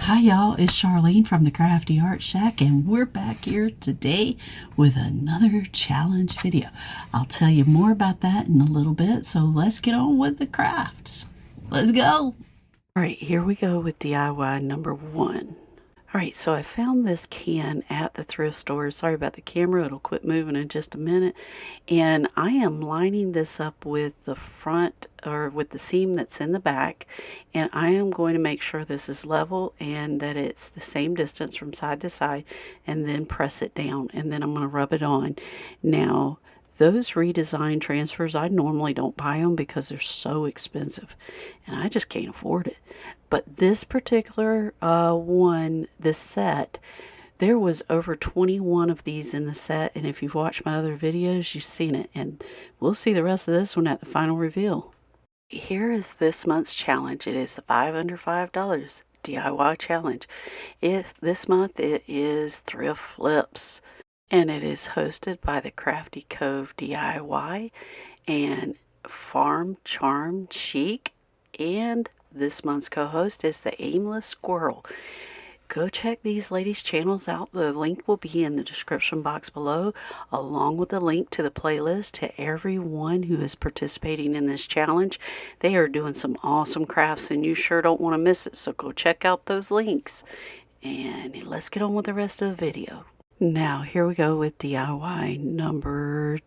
Hi y'all, it's Charlene from the Crafty Art Shack, and we're back here today with another challenge video. I'll tell you more about that in a little bit, so let's get on with the crafts. Let's go! Alright, here we go with DIY number 1. Alright, so I found this can at the thrift store. Sorry about the camera, it'll quit moving in just a minute. And I am lining this up with the front, or with the seam that's in the back. And I am going to make sure this is level and that it's the same distance from side to side. And then press it down. And then I'm going to rub it on. Now, those redesign transfers, I normally don't buy them because they're so expensive and I just can't afford it. But this particular this set, there was over 21 of these in the set, and if you've watched my other videos, you've seen it, and we'll see the rest of this one at the final reveal. Here is this month's challenge. It is the 5 under $5 DIY challenge. This month it is Thrift Flips. And it is hosted by the Crafty Cove DIY and Farm Charm Chic. And this month's co-host is the Aimless Squirrel. Go check these ladies' channels out. The link will be in the description box below, along with a link to the playlist to everyone who is participating in this challenge. They are doing some awesome crafts, and you sure don't want to miss it. So go check out those links. And let's get on with the rest of the video. Now, here we go with DIY number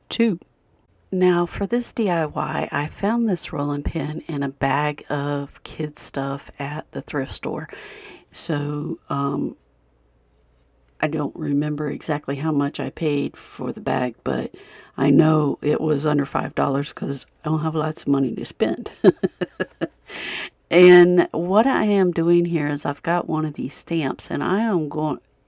2. Now, for this DIY, I found this rolling pin in a bag of kids' stuff at the thrift store. So, I don't remember exactly how much I paid for the bag, but I know it was under $5 because I don't have lots of money to spend. And what I am doing here is I've got one of these stamps, and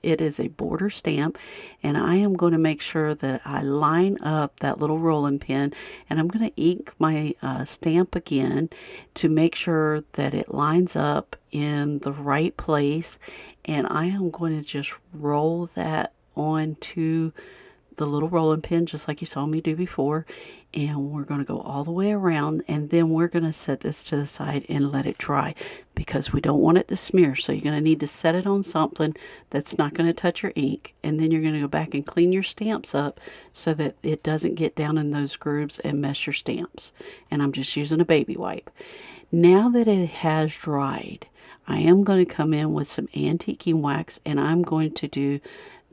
it is a border stamp, and I am going to make sure that I line up that little rolling pin, and I'm going to ink my stamp again to make sure that it lines up in the right place, and I am going to just roll that onto the little rolling pin just like you saw me do before, and we're going to go all the way around, and then we're going to set this to the side and let it dry because we don't want it to smear. So you're going to need to set it on something that's not going to touch your ink, and then you're going to go back and clean your stamps up so that it doesn't get down in those grooves and mess your stamps. And I'm just using a baby wipe. Now that it has dried, I am going to come in with some antiquing wax, and I'm going to do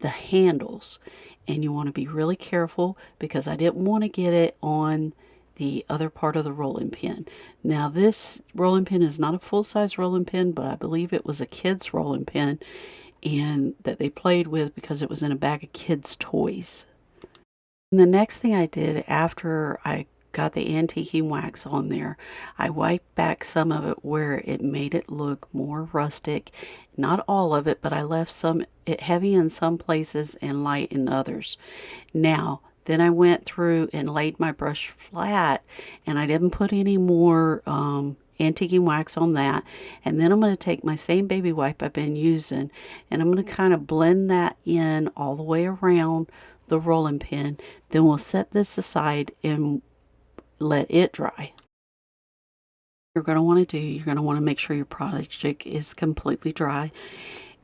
the handles. And you want to be really careful because I didn't want to get it on the other part of the rolling pin. Now, this rolling pin is not a full-size rolling pin, but I believe it was a kid's rolling pin and that they played with because it was in a bag of kids' toys. And the next thing I did after I got the antiquing wax on there, I wiped back some of it where it made it look more rustic. Not all of it, but I left it heavy in some places and light in others. Now, then I went through and laid my brush flat, and I didn't put any more antiquing wax on that. And then I'm going to take my same baby wipe I've been using, and I'm going to kind of blend that in all the way around the rolling pin. Then we'll set this aside and let it dry. You're going to want to make sure your project is completely dry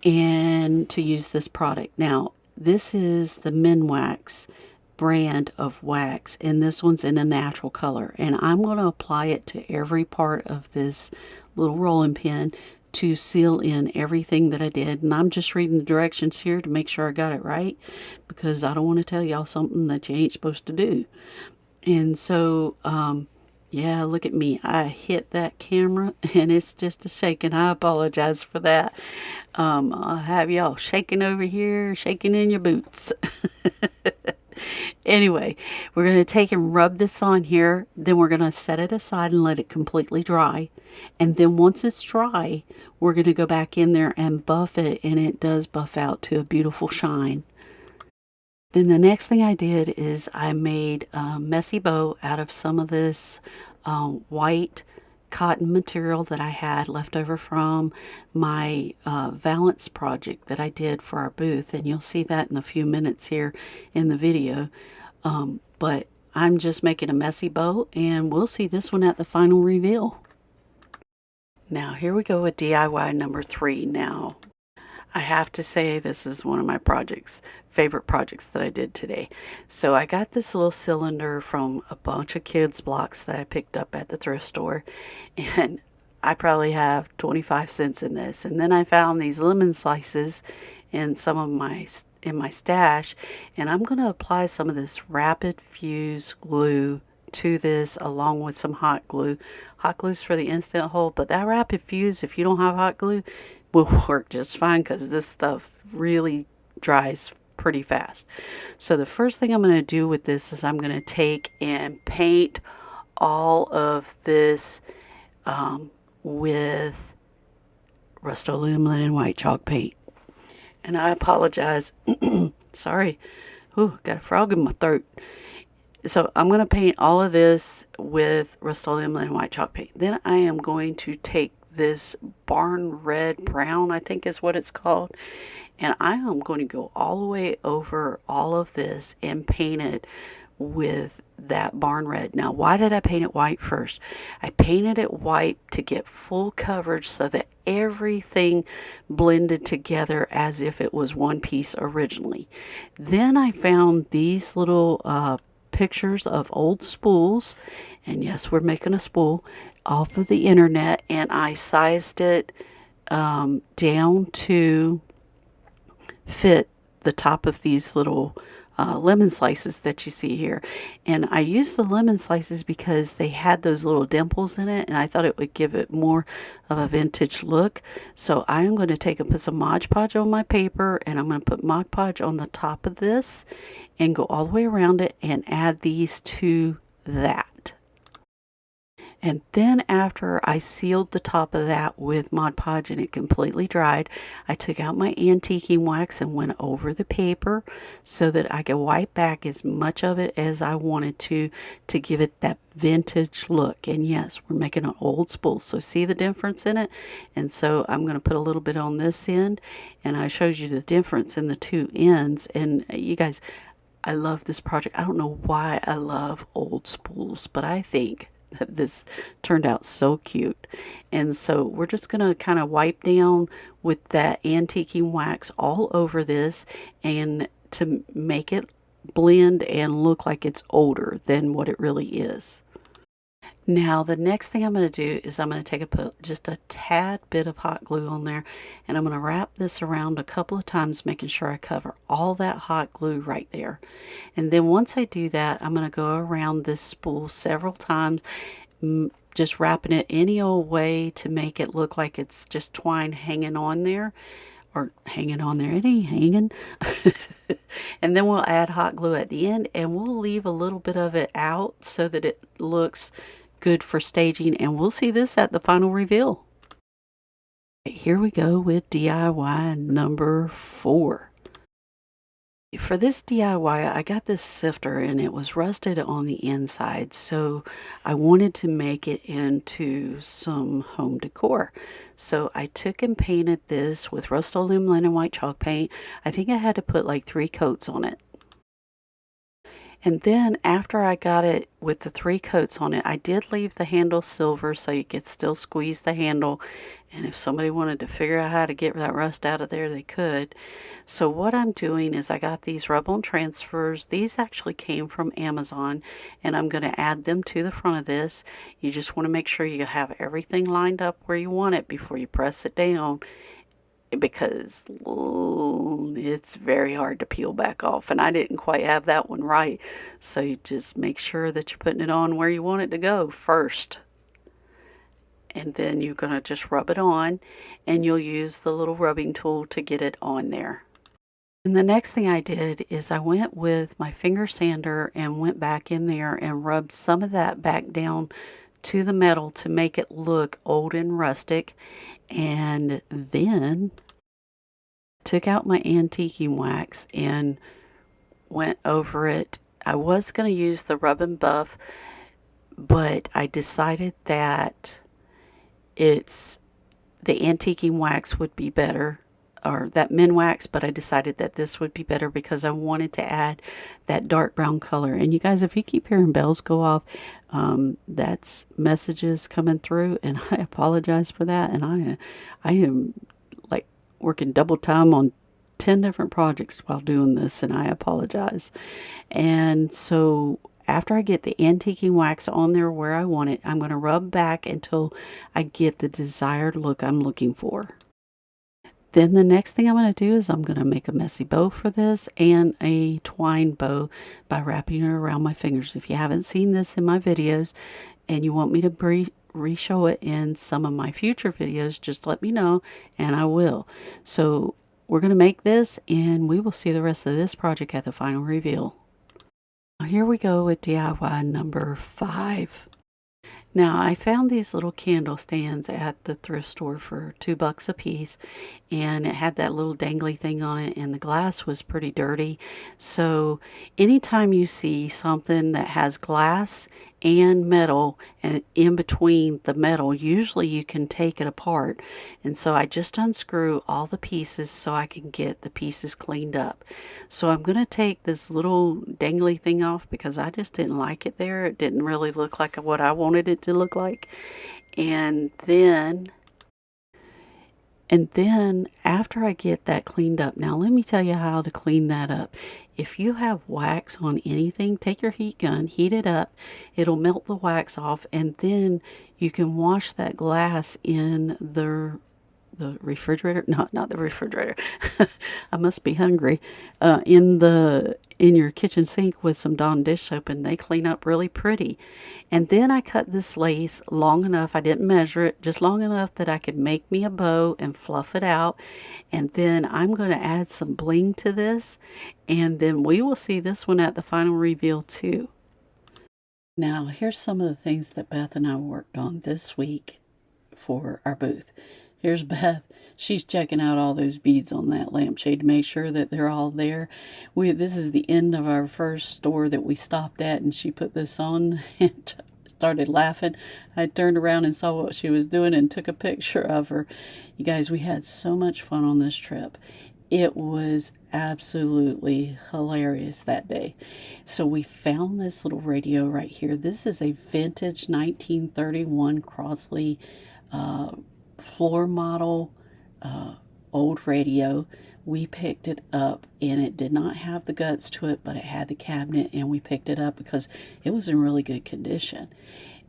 and to use this product. Now, this is the Minwax brand of wax, and this one's in a natural color, and I'm going to apply it to every part of this little rolling pin to seal in everything that I did. And I'm just reading the directions here to make sure I got it right, because I don't want to tell y'all something that you ain't supposed to do. And so, yeah, look at me. I hit that camera and it's just a shaking. I apologize for that. I'll have y'all shaking over here, shaking in your boots. Anyway, we're going to take and rub this on here. Then we're going to set it aside and let it completely dry. And then once it's dry, we're going to go back in there and buff it. And it does buff out to a beautiful shine. Then the next thing I did is I made a messy bow out of some of this white cotton material that I had left over from my valance project that I did for our booth. And you'll see that in a few minutes here in the video. But I'm just making a messy bow, and we'll see this one at the final reveal. Now here we go with DIY number 3. Now I have to say this is one of my favorite projects that I did today. So I got this little cylinder from a bunch of kids blocks that I picked up at the thrift store, and I probably have 25 cents in this. And then I found these lemon slices in my stash, and I'm going to apply some of this rapid fuse glue to this along with some hot glue. Hot glue's for the instant hold, but that rapid fuse, if you don't have hot glue, will work just fine because this stuff really dries pretty fast. So the first thing I'm going to do with this is I'm going to take and paint all of this with Rust-Oleum Linen White Chalk paint. And I apologize. Sorry. Ooh, got a frog in my throat. So I'm going to paint all of this with Rust-Oleum Linen White Chalk paint. Then I am going to take this barn red brown, I think is what it's called, and I am going to go all the way over all of this and paint it with that barn red. Now, why did I paint it white first? I painted it white to get full coverage so that everything blended together as if it was one piece originally. Then I found these little pictures of old spools, and yes, we're making a spool off of the internet, and I sized it down to fit the top of these little lemon slices that you see here. And I used the lemon slices because they had those little dimples in it, and I thought it would give it more of a vintage look. So I am going to put some Mod Podge on my paper, and I'm going to put Mod Podge on the top of this and go all the way around it and add these to that. And then after I sealed the top of that with Mod Podge and it completely dried, I took out my antiquing wax and went over the paper so that I could wipe back as much of it as I wanted to give it that vintage look. And yes, we're making an old spool, so see the difference in it? And so I'm going to put a little bit on this end, and I showed you the difference in the two ends. And you guys, I love this project. I don't know why I love old spools, but I think that this turned out so cute. And so we're just going to kind of wipe down with that antiquing wax all over this, and to make it blend and look like it's older than what it really is. Now the next thing I'm going to do is I'm going to put just a tad bit of hot glue on there, and I'm going to wrap this around a couple of times, making sure I cover all that hot glue right there. And then once I do that, I'm going to go around this spool several times, just wrapping it any old way to make it look like it's just twine hanging on there. Or hanging on there, it ain't hanging. And then we'll add hot glue at the end, and we'll leave a little bit of it out so that it looks good for staging, and we'll see this at the final reveal. Here we go with DIY number 4. For this DIY, I got this sifter, and it was rusted on the inside, so I wanted to make it into some home decor. So I took and painted this with Rust-Oleum Linen White Chalk paint. I think I had to put like 3 coats on it. And then after I got it with the 3 coats on it, I did leave the handle silver so you could still squeeze the handle. And if somebody wanted to figure out how to get that rust out of there, they could. So what I'm doing is I got these rub-on transfers. These actually came from Amazon, and I'm going to add them to the front of this. You just want to make sure you have everything lined up where you want it before you press it down, because it's very hard to peel back off, and I didn't quite have that one right. So you just make sure that you're putting it on where you want it to go first, and then you're going to just rub it on, and you'll use the little rubbing tool to get it on there. And the next thing I did is I went with my finger sander and went back in there and rubbed some of that back down to the metal to make it look old and rustic. And then took out my antiquing wax and went over it. I was going to use the rub and buff, but I decided that the antiquing wax would be better or that min wax, but I decided that this would be better because I wanted to add that dark brown color. And you guys, if you keep hearing bells go off, that's messages coming through, and I apologize for that. And I am like working double time on 10 different projects while doing this, and I apologize. And so after I get the antiquing wax on there where I want it, I'm going to rub back until I get the desired look I'm looking for. Then the next thing I'm going to do is I'm going to make a messy bow for this, and a twine bow by wrapping it around my fingers. If you haven't seen this in my videos and you want me to re-show it in some of my future videos, just let me know and I will. So we're going to make this, and we will see the rest of this project at the final reveal. Here we go with DIY number 5. Now, I found these little candle stands at the thrift store for $2 a piece, and it had that little dangly thing on it, and the glass was pretty dirty. So anytime you see something that has glass and metal, and in between the metal, usually you can take it apart. And so I just unscrew all the pieces so I can get the pieces cleaned up. So I'm going to take this little dangly thing off because I just didn't like it there. It didn't really look like what I wanted it to look like. And then after I get that cleaned up, now let me tell you how to clean that up. If you have wax on anything, take your heat gun, heat it up. It'll melt the wax off, and then you can wash that glass in the refrigerator. Not the refrigerator. I must be hungry. In your kitchen sink with some Dawn dish soap, and they clean up really pretty. And then I cut this lace long enough, I didn't measure it, just long enough that I could make me a bow and fluff it out. And then I'm going to add some bling to this, and then we will see this one at the final reveal too. Now, here's some of the things that Beth and I worked on this week for our booth. Here's Beth. She's checking out all those beads on that lampshade to make sure that they're all there. This is the end of our first store that we stopped at, and she put this on and started laughing. I turned around and saw what she was doing and took a picture of her. You guys, we had so much fun on this trip. It was absolutely hilarious that day. So we found this little radio right here. This is a vintage 1931 Crossley floor model old radio. We picked it up, and it did not have the guts to it, but it had the cabinet, and we picked it up because it was in really good condition.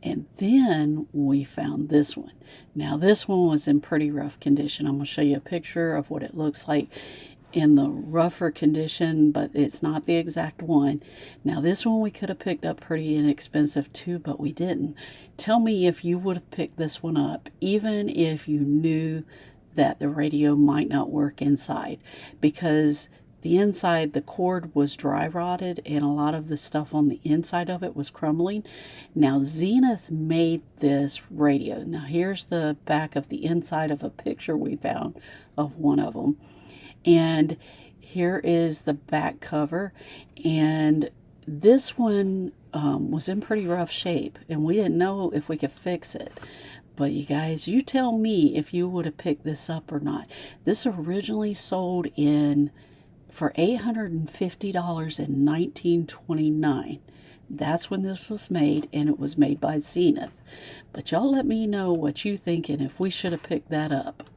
And then we found this one. Now this one was in pretty rough condition. I'm going to show you a picture of what it looks like in the rougher condition, but it's not the exact one. Now this one we could have picked up pretty inexpensive too, but we didn't. Tell me if you would have picked this one up, even if you knew that the radio might not work inside, because the inside, the cord was dry rotted, and a lot of the stuff on the inside of it was crumbling. Now Zenith made this radio. Now here's the back of the inside of a picture we found of one of them. And here is the back cover, and this one was in pretty rough shape, and we didn't know if we could fix it. But you guys, you tell me if you would have picked this up or not. This originally sold for $850 in 1929. That's when this was made, and it was made by Zenith. But y'all let me know what you think and if we should have picked that up.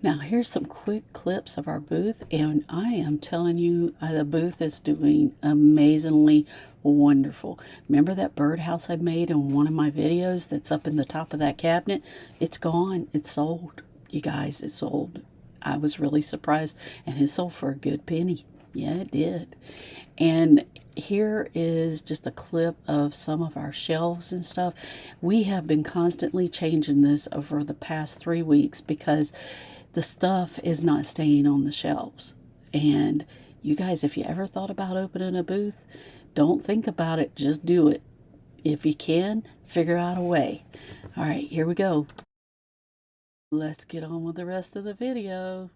Now here's some quick clips of our booth, and I am telling you, the booth is doing amazingly wonderful. Remember that birdhouse I made in one of my videos that's up in the top of that cabinet? It's gone. It's sold. You guys, it's sold. I was really surprised, and it sold for a good penny. Yeah, it did. And here is just a clip of some of our shelves and stuff. We have been constantly changing this over the past 3 weeks because the stuff is not staying on the shelves. And you guys, if you ever thought about opening a booth, don't think about it, just do it. If you can, figure out a way. All right, here we go. Let's get on with the rest of the video.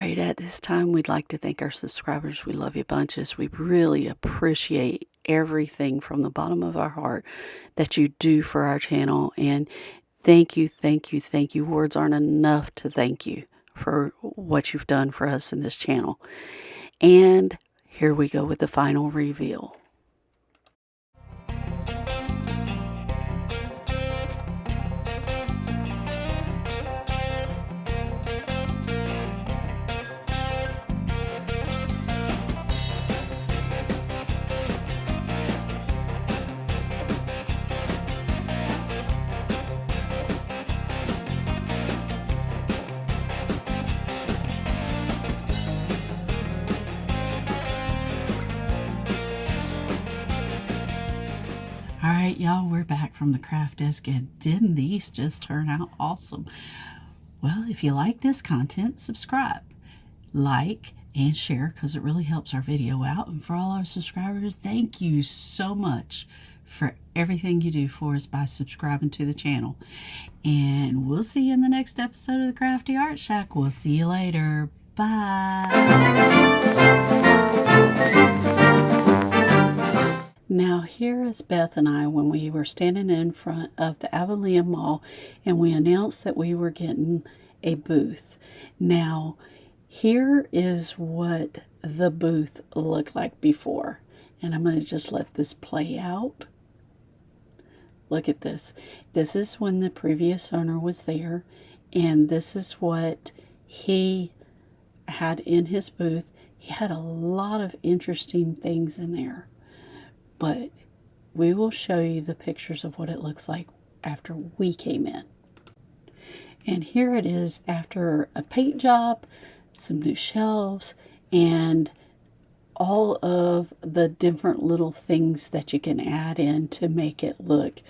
All right, at this time, we'd like to thank our subscribers. We love you bunches. We really appreciate everything from the bottom of our heart that you do for our channel. And thank you, thank you, thank you. Words aren't enough to thank you. for what you've done for us in this channel. And here we go with the final reveal. All right, y'all, we're back from the craft desk, and didn't these just turn out awesome? Well, if you like this content, subscribe, like, and share, because it really helps our video out. And for all our subscribers, thank you so much for everything you do for us by subscribing to the channel. And we'll see you in the next episode of the Crafty Art Shack. We'll see you later. Bye. Now, here is Beth and I when we were standing in front of the Avalon Mall, and we announced that we were getting a booth. Now, here is what the booth looked like before. And I'm going to just let this play out. Look at this. This is when the previous owner was there, and this is what he had in his booth. He had a lot of interesting things in there. But we will show you the pictures of what it looks like after we came in. And here it is after a paint job, some new shelves, and all of the different little things that you can add in to make it look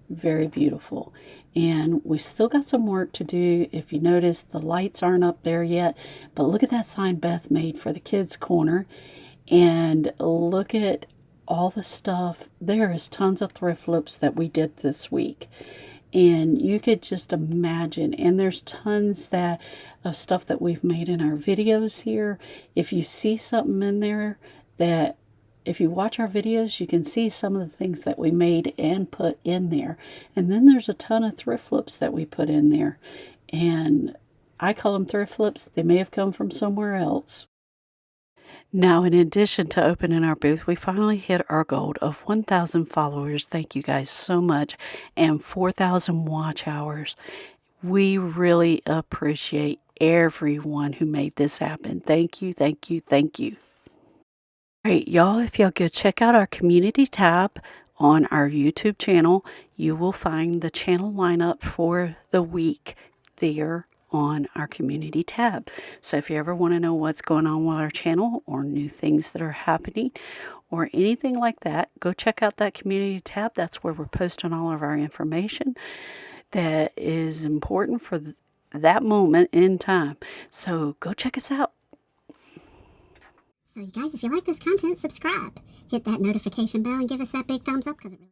very beautiful. And we've still got some work to do. If you notice, the lights aren't up there yet, but look at that sign Beth made for the kids' corner, and look at all the stuff. There is tons of thrift flips that we did this week, and you could just imagine. And there's tons of stuff that we've made in our videos here. If you see something in there that, if you watch our videos, you can see some of the things that we made and put in there. And then there's a ton of thrift flips that we put in there, and I call them thrift flips. They may have come from somewhere else. Now, in addition to opening our booth, we finally hit our goal of 1,000 followers. Thank you guys so much. And 4,000 watch hours. We really appreciate everyone who made this happen. Thank you, thank you, thank you. All right, y'all, if y'all go check out our community tab on our YouTube channel, you will find the channel lineup for the week there on our community tab. So if you ever want to know what's going on with our channel, or new things that are happening, or anything like that, go check out that community tab. That's where we're posting all of our information that is important for that moment in time. So go check us out. So you guys, if you like this content, subscribe. Hit that notification bell and give us that big thumbs up, because it really